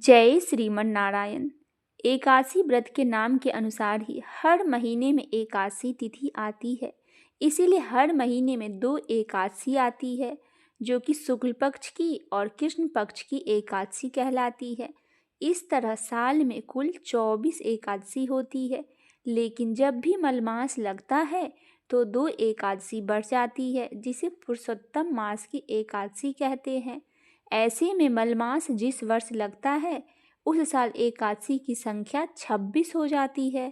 जय श्रीमन नारायण। एकादशी व्रत के नाम के अनुसार ही हर महीने में एकादशी तिथि आती है। इसीलिए हर महीने में 2 एकादशी आती है, जो कि शुक्ल पक्ष की और कृष्ण पक्ष की एकादशी कहलाती है। इस तरह साल में कुल 24 एकादशी होती है, लेकिन जब भी मलमास लगता है तो 2 एकादशी बढ़ जाती है, जिसे पुरुषोत्तम मास की एकादशी कहते हैं। ऐसे में मलमास जिस वर्ष लगता है उस साल एकादशी की संख्या 26 हो जाती है।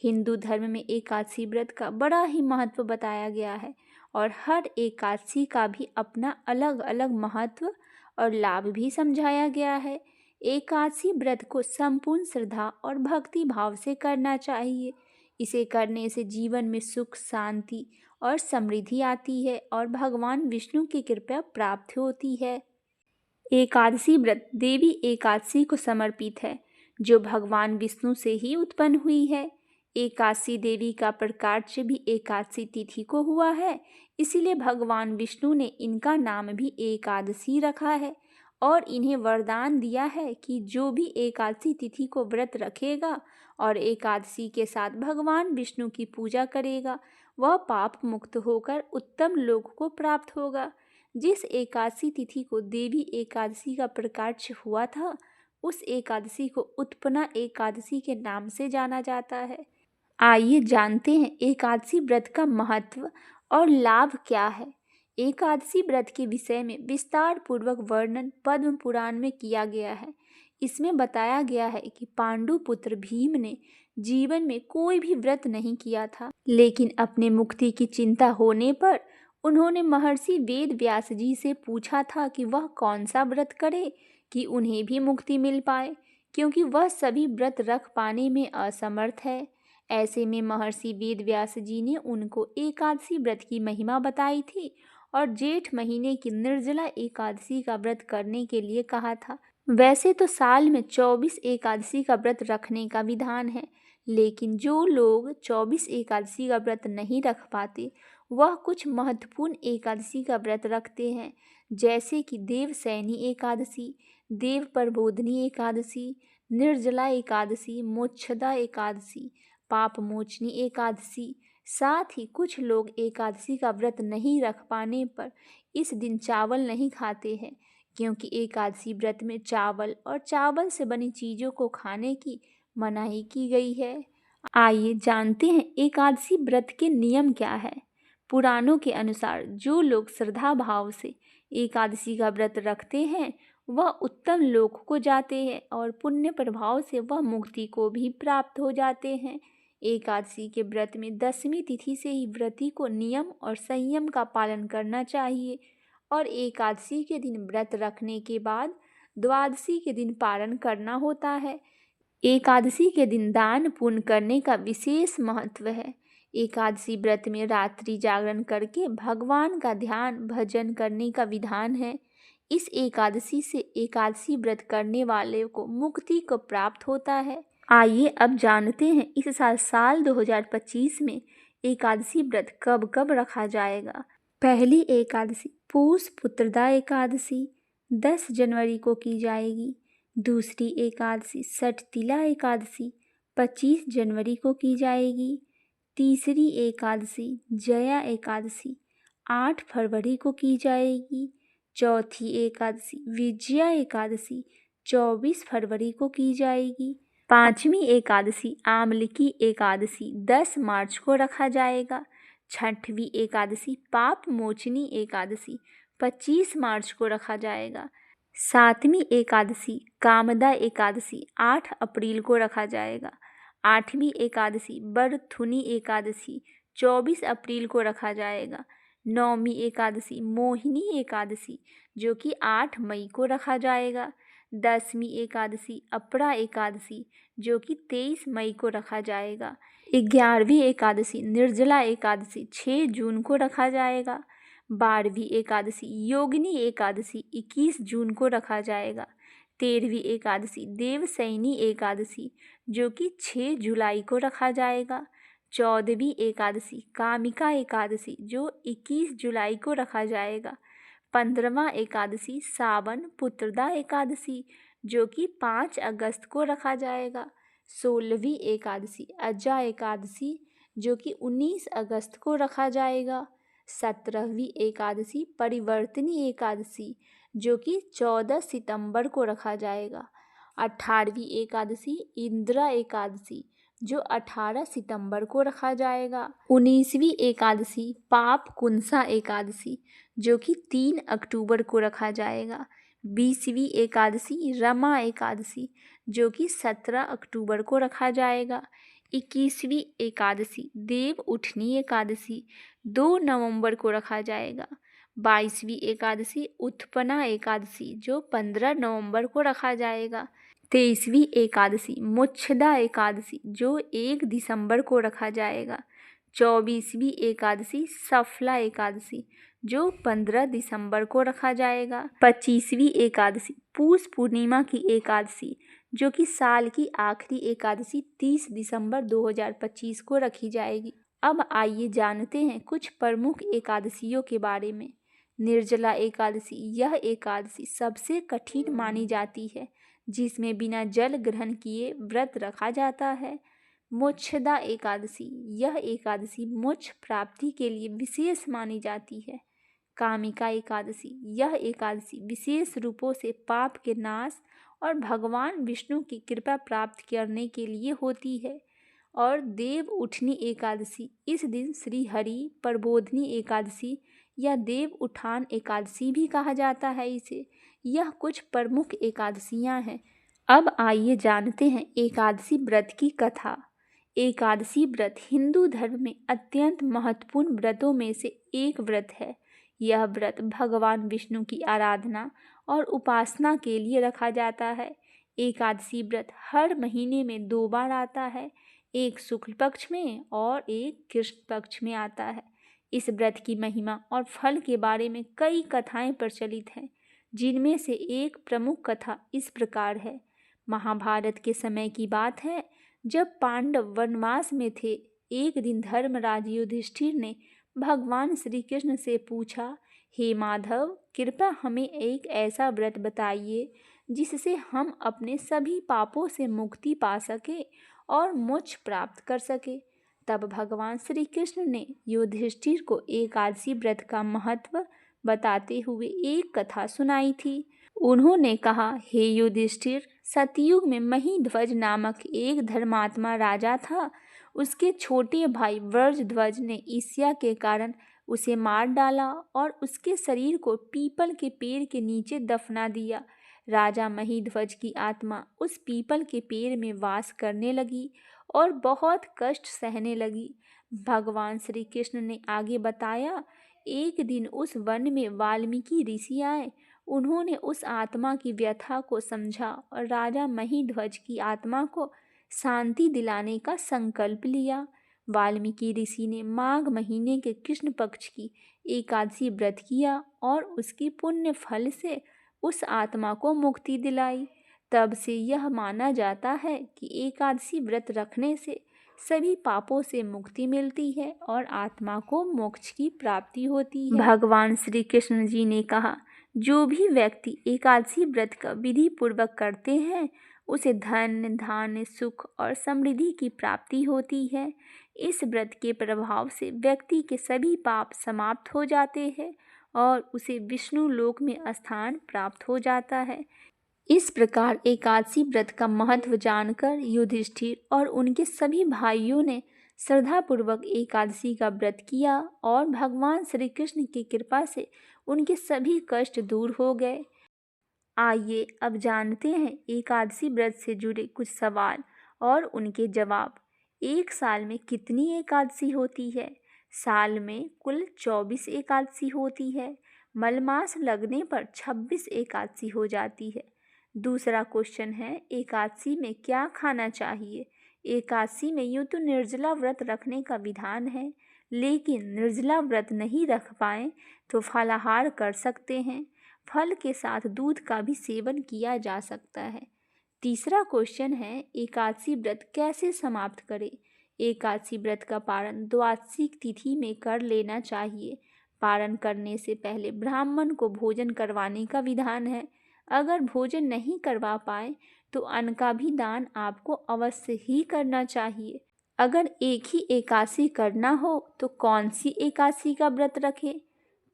हिंदू धर्म में एकादशी व्रत का बड़ा ही महत्व बताया गया है और हर एकादशी का भी अपना अलग अलग महत्व और लाभ भी समझाया गया है। एकादशी व्रत को संपूर्ण श्रद्धा और भक्ति भाव से करना चाहिए। इसे करने से जीवन में सुख, शांति और समृद्धि आती है और भगवान विष्णु की कृपा प्राप्त होती है। एकादशी व्रत देवी एकादशी को समर्पित है, जो भगवान विष्णु से ही उत्पन्न हुई है। एकादशी देवी का प्रकाट्य भी एकादशी तिथि को हुआ है, इसीलिए भगवान विष्णु ने इनका नाम भी एकादशी रखा है और इन्हें वरदान दिया है कि जो भी एकादशी तिथि को व्रत रखेगा और एकादशी के साथ भगवान विष्णु की पूजा करेगा, वह पाप मुक्त होकर उत्तम लोक को प्राप्त होगा। जिस एकादशी तिथि को देवी एकादशी का प्रकाट्य हुआ था, उस एकादशी को उत्पन्ना एकादशी के नाम से जाना जाता है। आइए जानते हैं एकादशी व्रत का महत्व और लाभ क्या है। एकादशी व्रत के विषय में विस्तार पूर्वक वर्णन पद्म पुराण में किया गया है। इसमें बताया गया है कि पांडु पुत्र भीम ने जीवन में कोई भी व्रत नहीं किया था, लेकिन अपने मुक्ति की चिंता होने पर उन्होंने महर्षि वेद व्यास जी से पूछा था कि वह कौन सा व्रत करे कि उन्हें भी मुक्ति मिल पाए, क्योंकि वह सभी व्रत रख पाने में असमर्थ है। ऐसे में महर्षि वेद व्यास जी ने उनको एकादशी व्रत की महिमा बताई थी और जेठ महीने की निर्जला एकादशी का व्रत करने के लिए कहा था। वैसे तो साल में 24 एकादशी का व्रत रखने का विधान है, लेकिन जो लोग 24 एकादशी का व्रत नहीं रख पाते वह कुछ महत्वपूर्ण एकादशी का व्रत रखते हैं, जैसे कि देवसैनी एकादशी, देव प्रबोधनी एकादशी, निर्जला एकादशी, मोक्षदा एकादशी, पाप मोचनी एकादशी। साथ ही कुछ लोग एकादशी का व्रत नहीं रख पाने पर इस दिन चावल नहीं खाते हैं, क्योंकि एकादशी व्रत में चावल और चावल से बनी चीज़ों को खाने की मनाही की गई है। आइए जानते हैं एकादशी व्रत के नियम क्या है। पुराणों के अनुसार जो लोग श्रद्धा भाव से एकादशी का व्रत रखते हैं वह उत्तम लोक को जाते हैं और पुण्य प्रभाव से वह मुक्ति को भी प्राप्त हो जाते हैं। एकादशी के व्रत में 10वीं तिथि से ही व्रती को नियम और संयम का पालन करना चाहिए और एकादशी के दिन व्रत रखने के बाद द्वादशी के दिन पारण करना होता है। एकादशी के दिन दान पुण्य करने का विशेष महत्व है। एकादशी व्रत में रात्रि जागरण करके भगवान का ध्यान भजन करने का विधान है। इस एकादशी से एकादशी व्रत करने वाले को मुक्ति को प्राप्त होता है। आइए अब जानते हैं इस साल 2025 में एकादशी व्रत कब कब रखा जाएगा। पहली एकादशी पूष पुत्रदा एकादशी 10 जनवरी को की जाएगी। दूसरी एकादशी षठतिला एकादशी 25 जनवरी को की जाएगी। तीसरी एकादशी जया एकादशी 8 फरवरी को की जाएगी। चौथी एकादशी विजया एकादशी 24 फरवरी को की जाएगी। पांचवी एकादशी आमलिकी एकादशी 10 मार्च को रखा जाएगा। छठवीं एकादशी पाप मोचनी एकादशी 25 मार्च को रखा जाएगा। सातवीं एकादशी कामदा एकादशी 8 अप्रैल को रखा जाएगा। आठवीं एकादशी बरथुनी एकादशी 24 अप्रैल को रखा जाएगा। नौवीं एकादशी मोहिनी एकादशी जो कि 8 मई को रखा जाएगा। 10वीं एकादशी अपरा एकादशी जो कि 23 मई को रखा जाएगा। 11वीं एकादशी निर्जला एकादशी 6 जून को रखा जाएगा। 12वीं एकादशी योगिनी एकादशी 21 जून को रखा जाएगा। 13वीं एकादशी देवसैनी एकादशी जो कि 6 जुलाई को रखा जाएगा। 14वीं एकादशी कामिका एकादशी जो 21 जुलाई को रखा जाएगा। 15वां एकादशी सावन पुत्रदा एकादशी जो कि 5 अगस्त को रखा जाएगा। 16वीं एकादशी अजा एकादशी जो कि 19 अगस्त को रखा जाएगा। 17वीं एकादशी परिवर्तनी एकादशी जो कि 14 सितंबर को रखा जाएगा। 18वीं एकादशी इंदिरा एकादशी जो 18 सितंबर को रखा जाएगा। 19वीं एकादशी पाप कुंसा एकादशी जो कि 3 अक्टूबर को रखा जाएगा। 20वीं एकादशी रमा एकादशी जो कि 17 अक्टूबर को रखा जाएगा। 21वीं एकादशी देव उठनी एकादशी 2 नवंबर को रखा जाएगा। 22वीं एकादशी उत्पन्ना एकादशी जो 15 नवंबर को रखा जाएगा। 23वीं एकादशी मोक्षदा एकादशी जो 1 दिसंबर को रखा जाएगा। 24वीं एकादशी सफला एकादशी जो 15 दिसंबर को रखा जाएगा। 25वीं एकादशी पूष पूर्णिमा की एकादशी जो कि साल की आखिरी एकादशी 30 दिसंबर 2025 को रखी जाएगी। अब आइए जानते हैं कुछ प्रमुख एकादशियों के बारे में। निर्जला एकादशी यह एकादशी सबसे कठिन मानी जाती है, जिसमें बिना जल ग्रहण किए व्रत रखा जाता है। मोक्षदा एकादशी यह एकादशी मोक्ष प्राप्ति के लिए विशेष मानी जाती है। कामिका एकादशी यह एकादशी विशेष रूपों से पाप के नाश और भगवान विष्णु की कृपा प्राप्त करने के लिए होती है। और देव उठनी एकादशी इस दिन श्री हरि प्रबोधनी एकादशी या देव उठान एकादशी भी कहा जाता है इसे। यह कुछ प्रमुख एकादशियां हैं। अब आइए जानते हैं एकादशी व्रत की कथा। एकादशी व्रत हिंदू धर्म में अत्यंत महत्वपूर्ण व्रतों में से एक व्रत है। यह व्रत भगवान विष्णु की आराधना और उपासना के लिए रखा जाता है। एकादशी व्रत हर महीने में 2 बार आता है, एक शुक्ल पक्ष में और एक कृष्ण पक्ष में आता है। इस व्रत की महिमा और फल के बारे में कई कथाएं प्रचलित हैं, जिनमें से एक प्रमुख कथा इस प्रकार है। महाभारत के समय की बात है, जब पांडव वनवास में थे। एक दिन धर्मराज युधिष्ठिर ने भगवान श्री कृष्ण से पूछा, हे माधव, कृपया हमें एक ऐसा व्रत बताइए जिससे हम अपने सभी पापों से मुक्ति पा सके और मोक्ष प्राप्त कर सके। तब भगवान श्री कृष्ण ने युधिष्ठिर को एकादशी व्रत का महत्व बताते हुए एक कथा सुनाई थी। उन्होंने कहा, हे युधिष्ठिर, सतयुग में महीध्वज नामक एक धर्मात्मा राजा था। उसके छोटे भाई व्रजध्वज ने ईर्ष्या के कारण उसे मार डाला और उसके शरीर को पीपल के पेड़ के नीचे दफना दिया। राजा महीध्वज की आत्मा उस पीपल के पेड़ में वास करने लगी और बहुत कष्ट सहने लगी। भगवान श्री कृष्ण ने आगे बताया, एक दिन उस वन में वाल्मीकि ऋषि आए। उन्होंने उस आत्मा की व्यथा को समझा और राजा महीध्वज की आत्मा को शांति दिलाने का संकल्प लिया। वाल्मीकि ऋषि ने माघ महीने के कृष्ण पक्ष की एकादशी व्रत किया और उसकी पुण्य फल से उस आत्मा को मुक्ति दिलाई। तब से यह माना जाता है कि एकादशी व्रत रखने से सभी पापों से मुक्ति मिलती है और आत्मा को मोक्ष की प्राप्ति होती है। भगवान श्री कृष्ण जी ने कहा, जो भी व्यक्ति एकादशी व्रत का विधि पूर्वक करते हैं उसे धन धान्य सुख और समृद्धि की प्राप्ति होती है। इस व्रत के प्रभाव से व्यक्ति के सभी पाप समाप्त हो जाते हैं और उसे विष्णु लोक में स्थान प्राप्त हो जाता है। इस प्रकार एकादशी व्रत का महत्व जानकर युधिष्ठिर और उनके सभी भाइयों ने श्रद्धापूर्वक एकादशी का व्रत किया और भगवान श्री कृष्ण की कृपा से उनके सभी कष्ट दूर हो गए। आइए अब जानते हैं एकादशी व्रत से जुड़े कुछ सवाल और उनके जवाब। एक साल में कितनी एकादशी होती है? साल में कुल 24 एकादशी होती है। मलमास लगने पर 26 एकादशी हो जाती है। दूसरा क्वेश्चन है, एकादशी में क्या खाना चाहिए? एकादशी में यूँ तो निर्जला व्रत रखने का विधान है, लेकिन निर्जला व्रत नहीं रख पाएँ तो फलाहार कर सकते हैं। फल के साथ दूध का भी सेवन किया जा सकता है। तीसरा क्वेश्चन है, एकादशी व्रत कैसे समाप्त करें? एकादशी व्रत का पारण द्वादशी तिथि में कर लेना चाहिए। पारण करने से पहले ब्राह्मण को भोजन करवाने का विधान है। अगर भोजन नहीं करवा पाए तो अन्न का भी दान आपको अवश्य ही करना चाहिए। अगर एक ही एकादशी करना हो तो कौन सी एकादशी का व्रत रखें?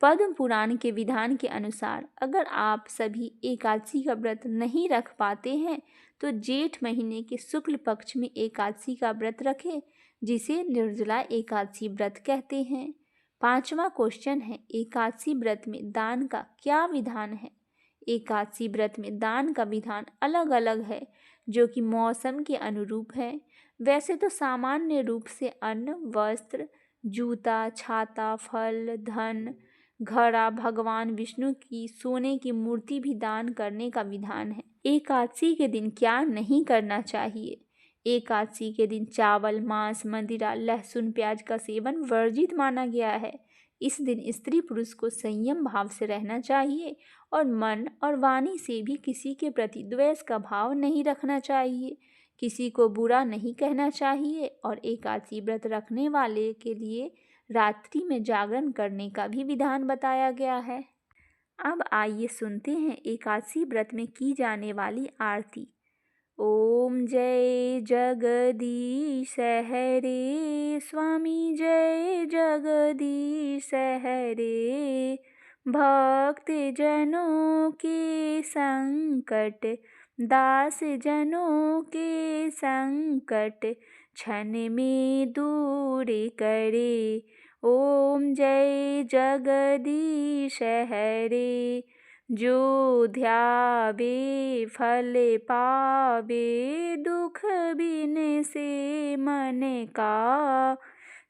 पद्म पुराण के विधान के अनुसार अगर आप सभी एकादशी का व्रत नहीं रख पाते हैं तो जेठ महीने के शुक्ल पक्ष में एकादशी का व्रत रखें, जिसे निर्जला एकादशी व्रत कहते हैं। 5वां क्वेश्चन है, एकादशी व्रत में दान का क्या विधान है? एकादशी व्रत में दान का विधान अलग अलग है, जो कि मौसम के अनुरूप है। वैसे तो सामान्य रूप से अन्न, वस्त्र, जूता, छाता, फल, धन, घड़ा, भगवान विष्णु की सोने की मूर्ति भी दान करने का विधान है। एकादशी के दिन क्या नहीं करना चाहिए? एकादशी के दिन चावल, मांस, मदिरा, लहसुन, प्याज का सेवन वर्जित माना गया है। इस दिन स्त्री पुरुष को संयम भाव से रहना चाहिए और मन और वाणी से भी किसी के प्रति द्वेष का भाव नहीं रखना चाहिए। किसी को बुरा नहीं कहना चाहिए और एकादशी व्रत रखने वाले के लिए रात्रि में जागरण करने का भी विधान बताया गया है। अब आइए सुनते हैं एकादशी व्रत में की जाने वाली आरती। ओम जय जगदीश हरे, स्वामी जय जगदीश हरे। भक्त जनों के संकट, दास जनों के संकट क्षण में दूर करे। ओम जय जगदीश हरे। जो ध्यावे फल पावे, दुख बिन से मन का।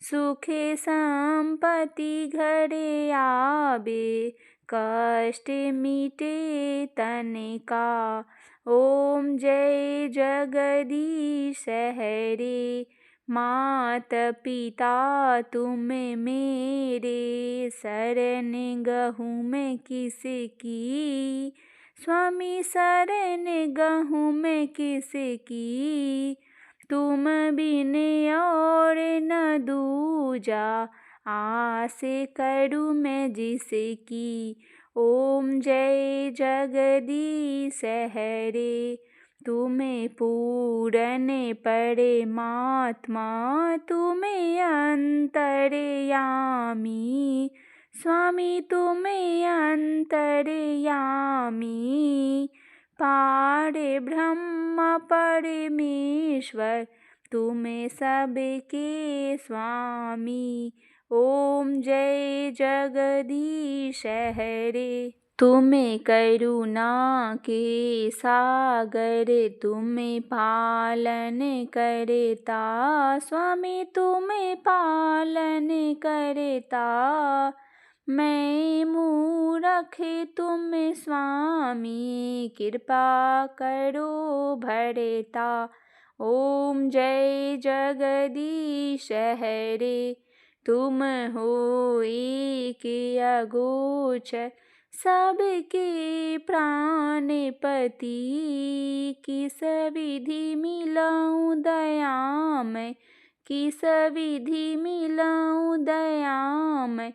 सुखे संपत्ति घरे आवे, कष्ट मिटे तन का। ओम जय जगदीश हरे। मात पिता तुम मेरे, शरण गहूँ मैं किसकी। स्वामी शरण गहूँ मैं किसकी। तुम बिन और न दूजा, आस करूँ मैं जिसकी। ओम जय जगदीश हरे। तुम्हें पूरन परमात्मा, तुम्हें अंतर्यामी। स्वामी तुम्हें अंतर्यामी। पार ब्रह्म परमेश्वर, तुम्हें सबके स्वामी। ओम जय जगदीश हरे। तुम्हें करुणा के सागर, तुम्हें पालन करता। स्वामी तुम्हें पालन करता। मैं मूरख तुम स्वामी, कृपा करो भरता। ओम जय जगदीश हरे। तुम हो एक अगोचर, सबके प्राणपति। किस विधि मिलाऊं दयामय, किस विधि मिलाऊं दयामय।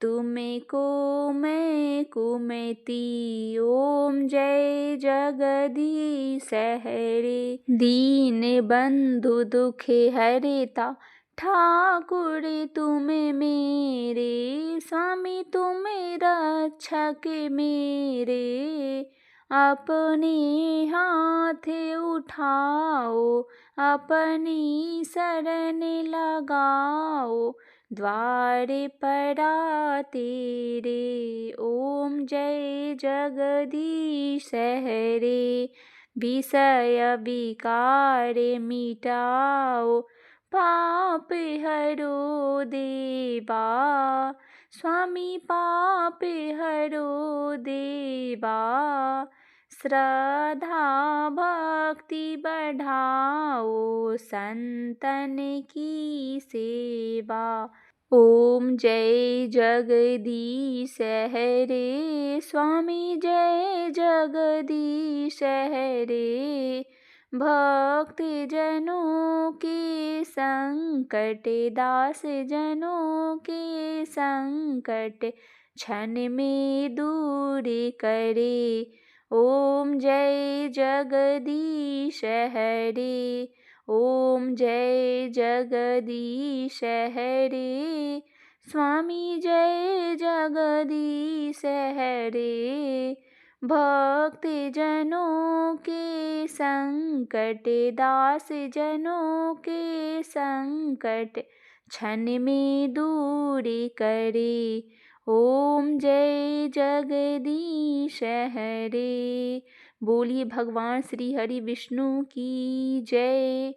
तुम्हें को मैं कुमति। ओम जय जगदीश हरे। दीन बंधु दुख हरता, ठाकुर तुम मेरे। स्वामी तुम रक्षक मेरे। अपने हाथ उठाओ, अपनी शरण लगाओ। द्वार पड़ा तेरे। ओम जय जगदीश हरे। विषय विकार मिटाओ, पाप हरो देवा। स्वामी पाप हरो देवा। श्रद्धा भक्ति बढ़ाओ, संतन की सेवा। ओम जय जगदीश हरे। स्वामी जय जगदीश हरे। भक्त जनों के संकट, दास जनों के संकट क्षण में दूर करे। ओम जय जगदीश हरे। ओम जय जगदीश हरे। स्वामी जय जगदीश हरे। भक्त जनों के संकट, दास जनों के संकट, क्षण में दूर करे। ओम जय जगदीश हरे। बोलिए भगवान श्री हरि विष्णु की जय।